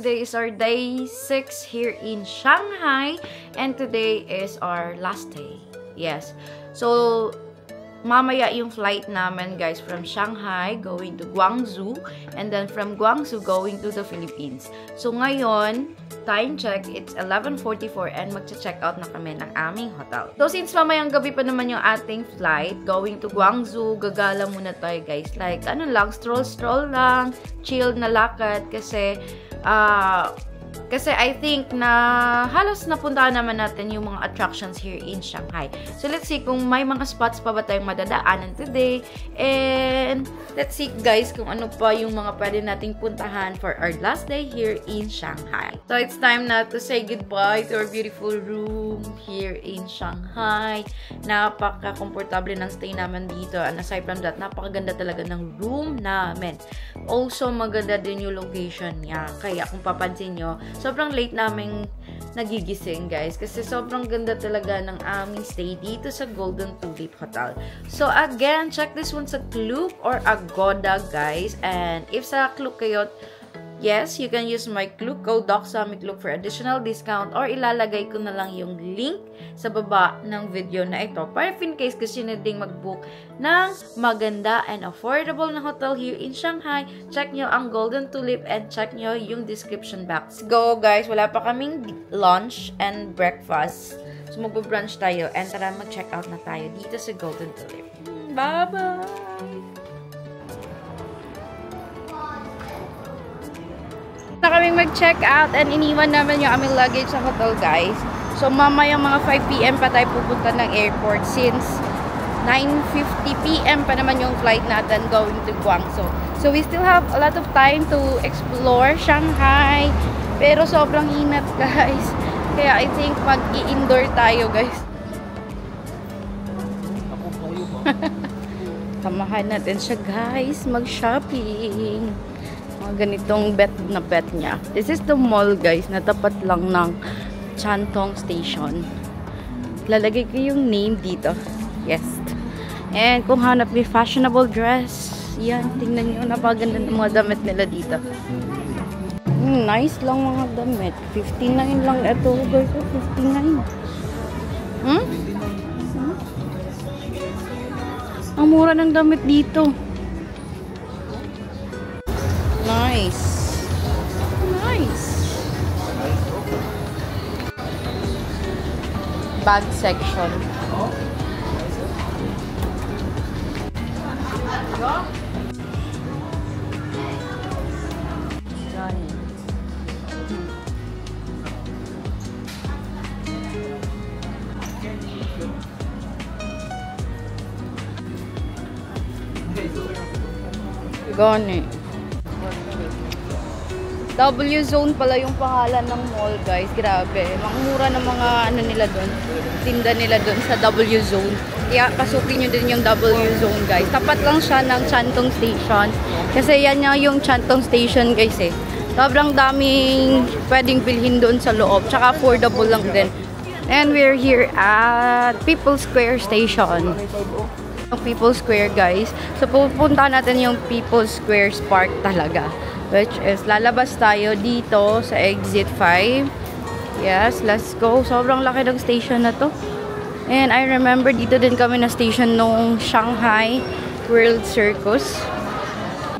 today is our day 6 here in Shanghai. And today is our last day. Yes. So, mamaya yung flight namin, guys, from Shanghai going to Guangzhou. And then from Guangzhou going to the Philippines. So, ngayon, time check, it's 11:44 and magcha-check out na kami ng aming hotel. So, since mamayang gabi pa naman yung ating flight, going to Guangzhou, gagala muna tayo, guys. Like, ano lang, stroll lang, chill na lakad kasi I think na halos napuntahan naman natin yung mga attractions here in Shanghai. So, let's see kung may mga spots pa ba tayong madadaanan today. And let's see, guys, kung ano pa yung mga pwede nating puntahan for our last day here in Shanghai. So, it's time na to say goodbye to our beautiful room here in Shanghai. Napaka-komportable ng stay naman dito. And aside from that, napakaganda talaga ng room namin. Also, maganda din yung location niya. Kaya kung papansin nyo, sobrang late naming nagigising, guys. Kasi sobrang ganda talaga ng aming stay dito sa Golden Tulip Hotel. So, again, check this one sa Klook or Agoda, guys. And if sa Klook kayo, yes, you can use my Klook code DocSamiClook for additional discount or ilalagay ko na lang yung link sa baba ng video na ito. Para if in case gusto nyo ding mag-book ng maganda and affordable na hotel here in Shanghai, check nyo ang Golden Tulip and check nyo yung description box. Go, guys! Wala pa kaming lunch and breakfast. So, mag-brunch tayo and tara mag-check out na tayo dito sa Golden Tulip. Bye-bye! Na kaming mag-check out and iniwan naman yung aming luggage sa hotel, guys. So, mamayang mga 5 PM pa tayo pupunta ng airport since 9:50 PM pa naman yung flight natin going to Guangzhou. So, we still have a lot of time to explore Shanghai. Pero sobrang inat, guys. Kaya I think mag-i-indoor tayo, guys. Samahan natin siya, guys, mag-shopping. Mga ganitong bet niya. This is the mall, guys, na tapat lang ng Chantong Station. Lalagay ko yung name dito. Yes. And kung hanap may fashionable dress, yan, tingnan nyo, napaganda ng mga damit nila dito. Nice lang mga damit. 59 lang ito, guys. 59. Ang mura ng damit dito. Nice. Nice. Bag section. Gani. W Zone pala yung pangalan ng mall, guys. Grabe. Mangmura ng mga ano nila doon. Tinda nila doon sa W Zone. Kaya pasukin nyo din yung W Zone, guys. Tapat lang siya ng Chantong Station. Kasi yan nga yung Chantong Station, guys, eh. Sobrang daming pwedeng bilhin doon sa loob. Tsaka affordable lang din. And we're here at People's Square Station. People's Square, guys. So, pupunta natin yung People's Square Park talaga. Which is, lalabas tayo dito sa exit 5. Yes, let's go. Sobrang laki ng station na to. And I remember dito din kami na station nung Shanghai World Circus.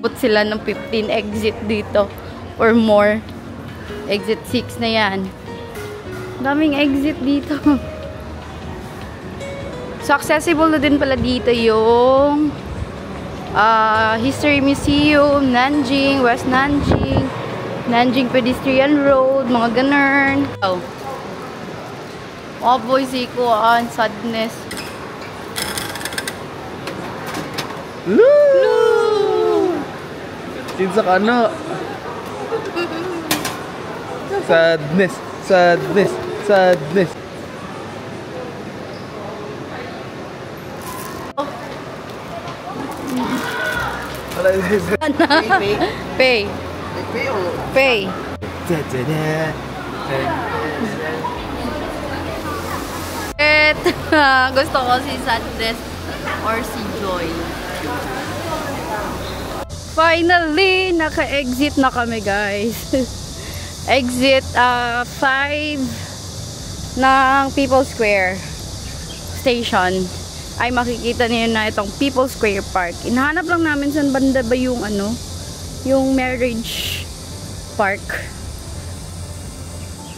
Put sila ng 15 exit dito or more. Exit 6 na yan. Daming exit dito. So, accessible na din pala dito yung History Museum, Nanjing, West Nanjing, Nanjing Pedestrian Road, mga ganun. Oh. Boy, siko on sadness. Loo! Sinsa ka na. Sadness, sadness, sadness. Pay. Pay. Gusto ko si Sadness or si Joy. Finally, naka-exit na kami, guys. exit 5 ng People's Square Station ay makikita niyo na itong People's Square Park. Inahanap lang namin saan banda ba yung ano, yung marriage park.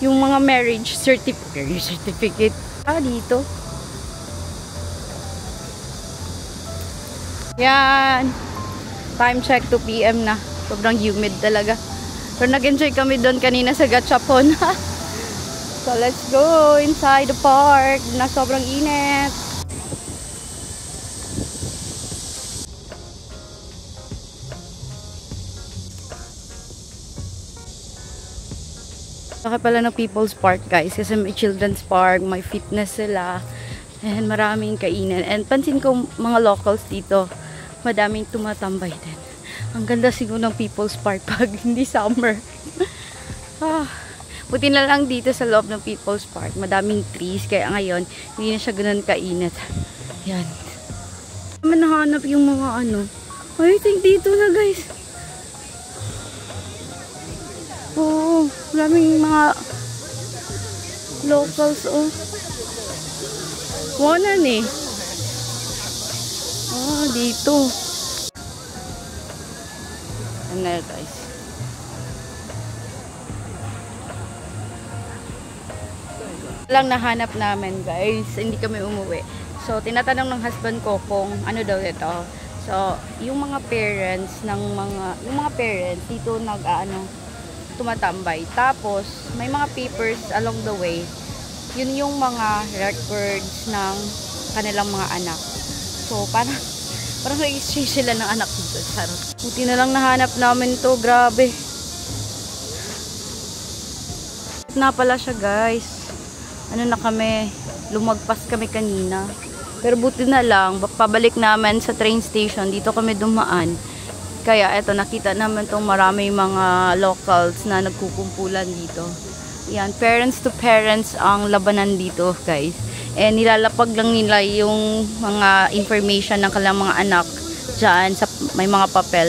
Yung mga marriage certificate. Dito. Yan. Time check 2 PM na. Sobrang humid talaga. Pero nag-enjoy kami doon kanina sa Gachapon. So let's go inside the park na sobrang init. Laki pala ng People's Park, guys, kasi may children's park, may fitness sila, and maraming kainan. And pansin ko mga locals dito, madaming tumatambay din. Ang ganda siguro ng People's Park pag hindi summer. Buti na lang dito sa loob ng People's Park, madaming trees, kaya ngayon hindi na siya ganun kainit. Yan. Nahanap yung mga ano. I think dito na, guys. Oo, maraming mga locals, oh. Wanan eh. Dito. Ano na, guys. Lang nahanap namin, guys. Hindi kami umuwi. So, tinatanong ng husband ko kung ano daw ito. So, yung mga parents dito tumatambay. Tapos, may mga papers along the way. Yun yung mga records ng kanilang mga anak. So, parang nag-exchange sila ng anak dito. Buti na lang nahanap namin to. Grabe. Na pala siya, guys. Ano na kami? Lumagpas kami kanina. Pero buti na lang, pabalik namin sa train station. Dito kami dumaan. Kaya eto, nakita naman tong maraming mga locals na nagkukumpulan dito. Yan, parents to parents ang labanan dito, guys. And nilalapag lang nila yung mga information ng kanilang mga anak dyan sa may mga papel.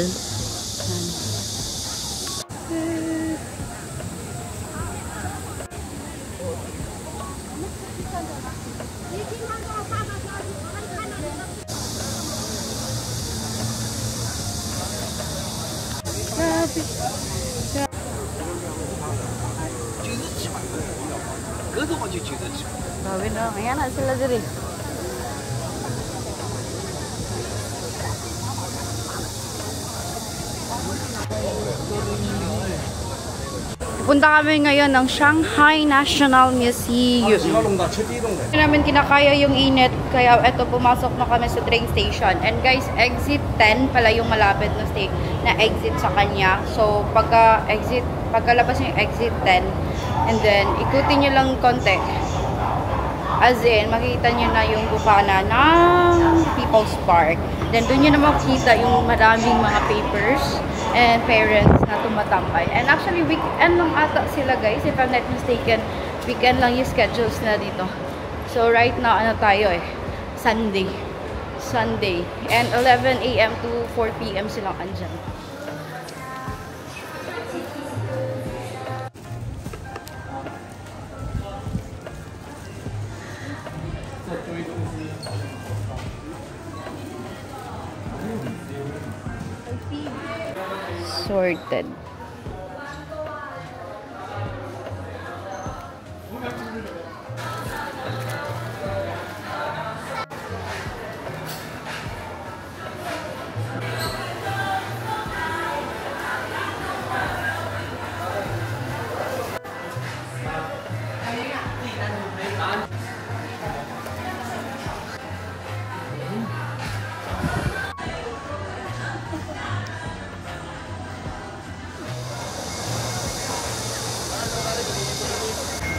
Grabe na. Ayan na sila diri. Punta kami ngayon ng Shanghai National Museum. Hindi namin kinakaya yung init, kaya eto, pumasok na kami sa train station. And guys, exit 10 pala yung malapit na exit sa kanya. So, pagkalabas yung exit 10, and then, ikutin nyo lang konti. As in, makikita nyo na yung bukana ng People's Park. Then, doon nyo na makikita yung maraming mga papers and parents na tumatambay. And actually, weekend lang ata sila, guys. If I'm not mistaken, weekend lang yung schedules na dito. So, right now, ano tayo eh? Sunday. And 11 AM to 4 PM silang andyan. Sorted.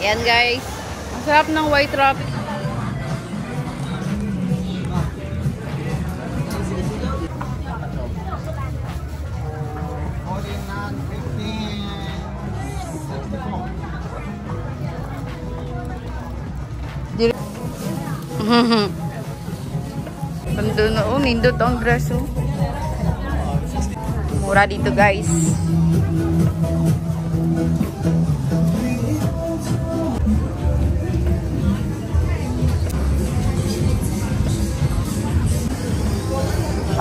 Yan, guys. Ang sarap ng white rabbit. Pando na, oh, nindot ang graso. Mura dito, guys.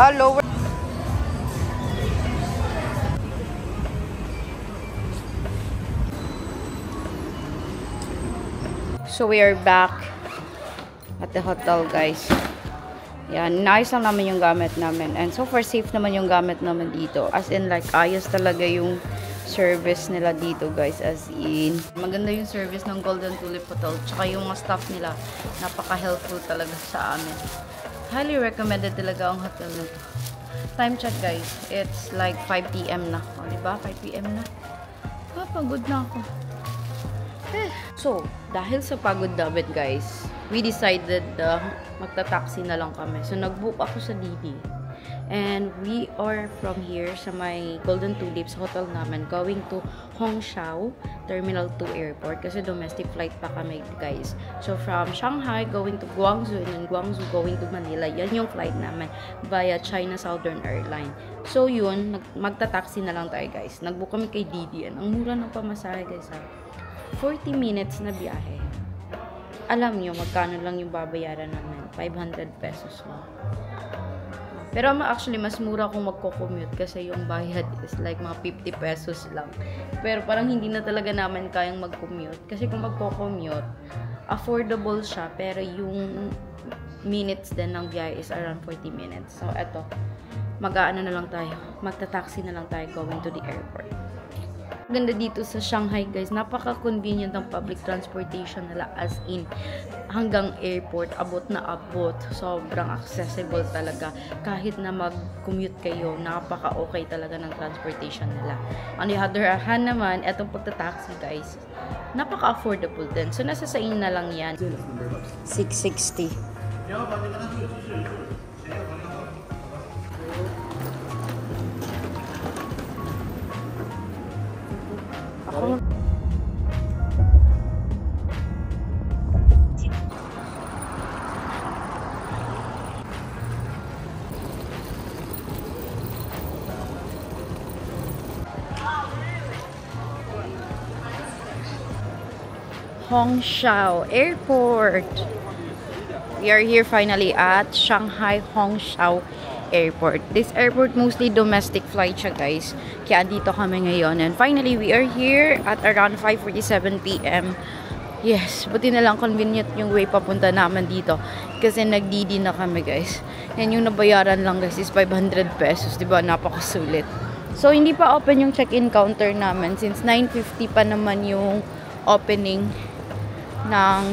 Lower. So we are back at the hotel, guys. Yan, inayos lang naman yung gamit namin. And so far, safe naman yung gamit naman dito. As in, like, ayos talaga yung service nila dito, guys. As in, maganda yung service ng Golden Tulip Hotel. Tsaka yung mga staff nila, napaka-helpful talaga sa amin. Highly recommended talaga ang hotel na to. Time check, guys. It's like 5 p.m. na. O, diba? 5 p.m. na. Pagod na ako. So, dahil sa pagod namin, guys, we decided magta-taxi na lang kami. So, nag-book ako sa Didi. And we are from here sa may Golden Tulips hotel namin going to Hongqiao Terminal 2 Airport kasi domestic flight pa kami, guys. So, from Shanghai going to Guangzhou and then Guangzhou going to Manila. Yan yung flight namin via China Southern Airlines. So, yun, magta-taxi na lang tayo, guys. Nag-book kami kay Didi. Ang mura ng pamasahe, guys, ha? 40 minutes na biyahe. Alam nyo, magkano lang yung babayaran namin? 500 pesos lang. Pero actually, mas mura kung magko-commute kasi yung bayad is like mga 50 pesos lang. Pero parang hindi na talaga namin kayang mag-commute. Kasi kung magko-commute, affordable siya. Pero yung minutes din ng biyahe is around 40 minutes. So, eto. Mag-aano na lang tayo. Magta-taxi na lang tayo going to the airport. Ganda dito sa Shanghai, guys. Napaka-convenient ng public transportation nila, as in hanggang airport, abot na abot. Sobrang accessible talaga. Kahit na mag-commute kayo, napaka-okay talaga ng transportation nila. On the other hand naman, etong pagta-taxi, guys, napaka-affordable din. So, nasa sa inyo na lang yan. 660. Hongqiao Airport. We are here finally at Shanghai Hongqiao Airport. This airport mostly domestic flight siya, guys. Kaya dito kami ngayon. And finally, we are here at around 5:47 p.m. Yes, buti na lang convenient yung way papunta naman dito. Kasi nagdidi na kami, guys. And yung nabayaran lang, guys, is 500 pesos. Diba? Napakasulit. So, hindi pa open yung check-in counter namin since 9:50 pa naman yung opening ng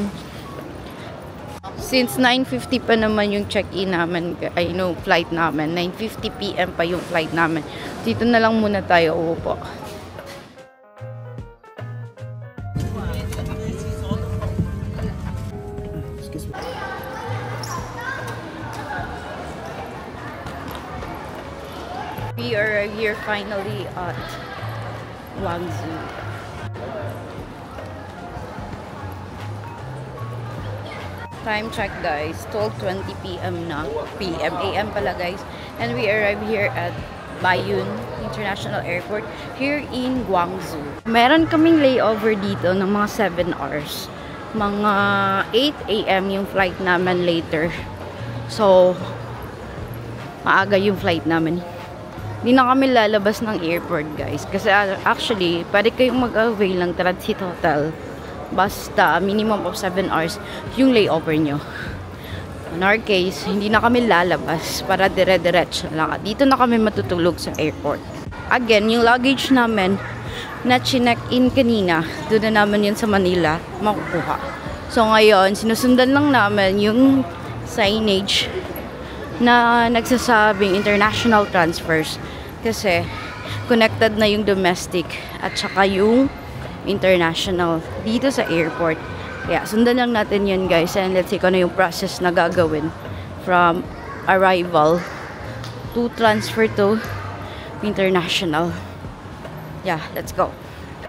since 9:50 pa naman yung check-in namin, ay no, flight namin. 9:50 p.m. pa yung flight namin. Dito na lang muna tayo uupo. We are here finally at Guangzhou. Time check, guys, 12:20 p.m. na. AM pala, guys. And we arrived here at Baiyun International Airport here in Guangzhou. Meron kaming layover dito ng mga 7 hours. Mga 8 AM yung flight naman later. So, maaga yung flight namin. Hindi na kami lalabas ng airport, guys. Kasi actually, pwede kayong mag-avail ng transit hotel. Basta minimum of 7 hours yung layover nyo. In our case, hindi na kami lalabas para dire-diretso lang. Dito na kami matutulog sa airport. Again, yung luggage namin na chinek-in kanina, doon na naman yun sa Manila makukuha. So ngayon, sinusundan lang namin yung signage na nagsasabing international transfers. Kasi connected na yung domestic at saka yung international dito sa airport. Kaya sundan lang natin yun, guys, and let's see kung ano yung process na gagawin from arrival to transfer to international. Yeah, let's go.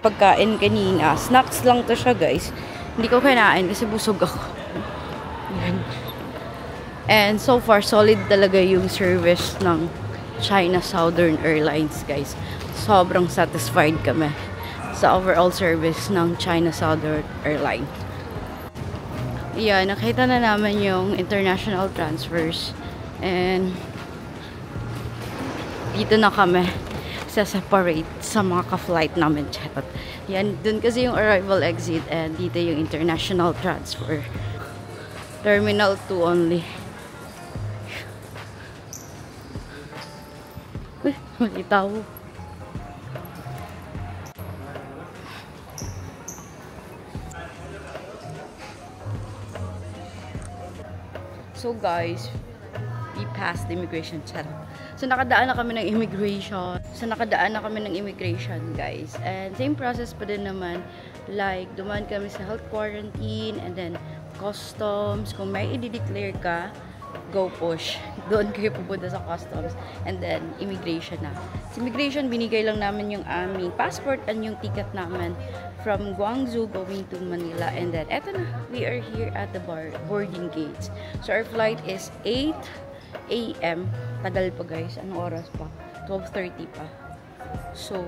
Pagkain kanina, snacks lang to siya, guys. Hindi ko kinain kasi busog ako. Yan. And so far, solid talaga yung service ng China Southern Airlines, guys. Sobrang satisfied kami sa overall service ng China Southern Airlines. Yeah, nakita na namin yung international transfers. And dito na kami sa separate sa mga ka-flight namin. Charot. Yan, dun kasi yung arrival exit and dito yung international transfer. Terminal 2 only. Uy, makita ko. So guys, we passed the immigration check. So nakadaan na kami ng immigration. Guys. And same process pa din naman. Like, dumaan kami sa health quarantine and then customs. Kung may i-declare ka, go push. Doon kayo pupunta sa customs. And then, immigration na. Sa immigration, binigay lang namin yung aming passport and yung ticket namin from Guangzhou going to Manila. And then, eto na. We are here at the boarding gates. So, our flight is 8 AM. Tagal pa guys. Anong oras pa? 12:30 pa. So,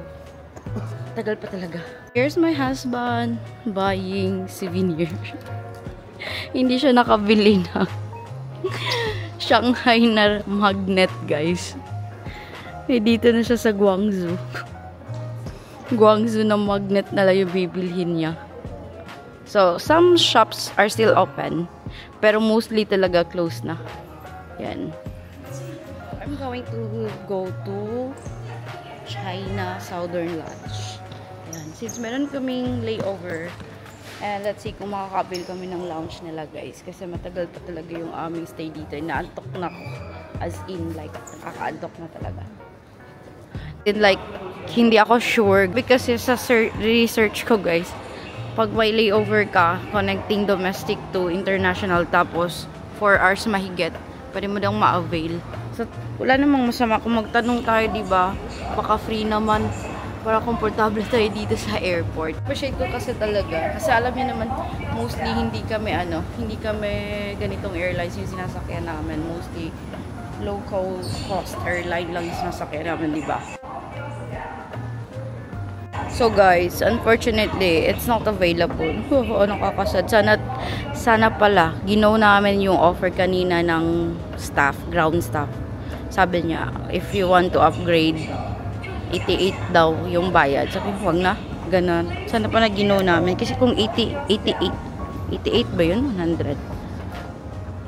tagal pa talaga. Here's my husband buying souvenir. Hindi siya nakabili na Shanghai na magnet guys. Eh, dito na siya sa Guangzhou. Guangzhou na magnet na lang yung bibilhin niya. So, some shops are still open. Pero mostly talaga closed na. Yan. I'm going to go to China Southern Lodge. Yan. Since meron kaming layover, and let's see kung makakabil kami ng lounge nila guys. Kasi matagal pa talaga yung aming stay dito. Inaantok na ko. As in, like, nakakaantok na talaga. And like, hindi ako sure. Because sa research ko guys, pag may layover ka, connecting domestic to international, tapos 4 hours mahigit, pwede mo daw ma-avail. So, wala namang masama kung magtanong tayo, diba? Baka free naman. Para komportable tayo dito sa airport. Appreciate ko kasi talaga. Kasi alam niyo naman, mostly hindi kami ganitong airlines yung sinasakyan namin. Mostly low cost airline lang yung sinasakyan namin, diba? So guys, unfortunately, it's not available. Nakakasad. Sana pala, ginaw namin yung offer kanina ng staff, ground staff. Sabi niya, if you want to upgrade, 88 daw yung bayad. Sabi, huwag na. Ganon. Sana pa na ginaw namin. Kasi kung 88 ba yun? 100.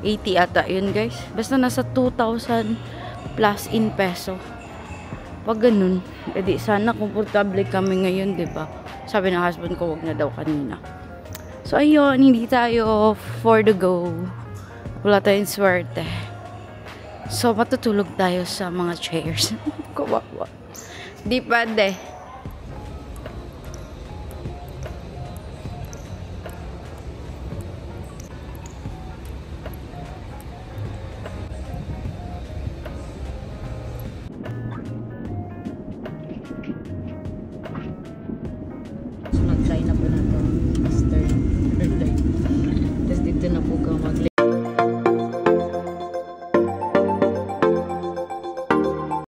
80 ata yun guys. Basta nasa 2,000 plus in peso. Pag ganun, edi sana komportable kami ngayon, diba? Sabi ng husband ko, wag na daw kanina. So, ayun, hindi tayo for the go. Wala tayong swerte. So, matutulog tayo sa mga chairs. Kawawa. Di pwede.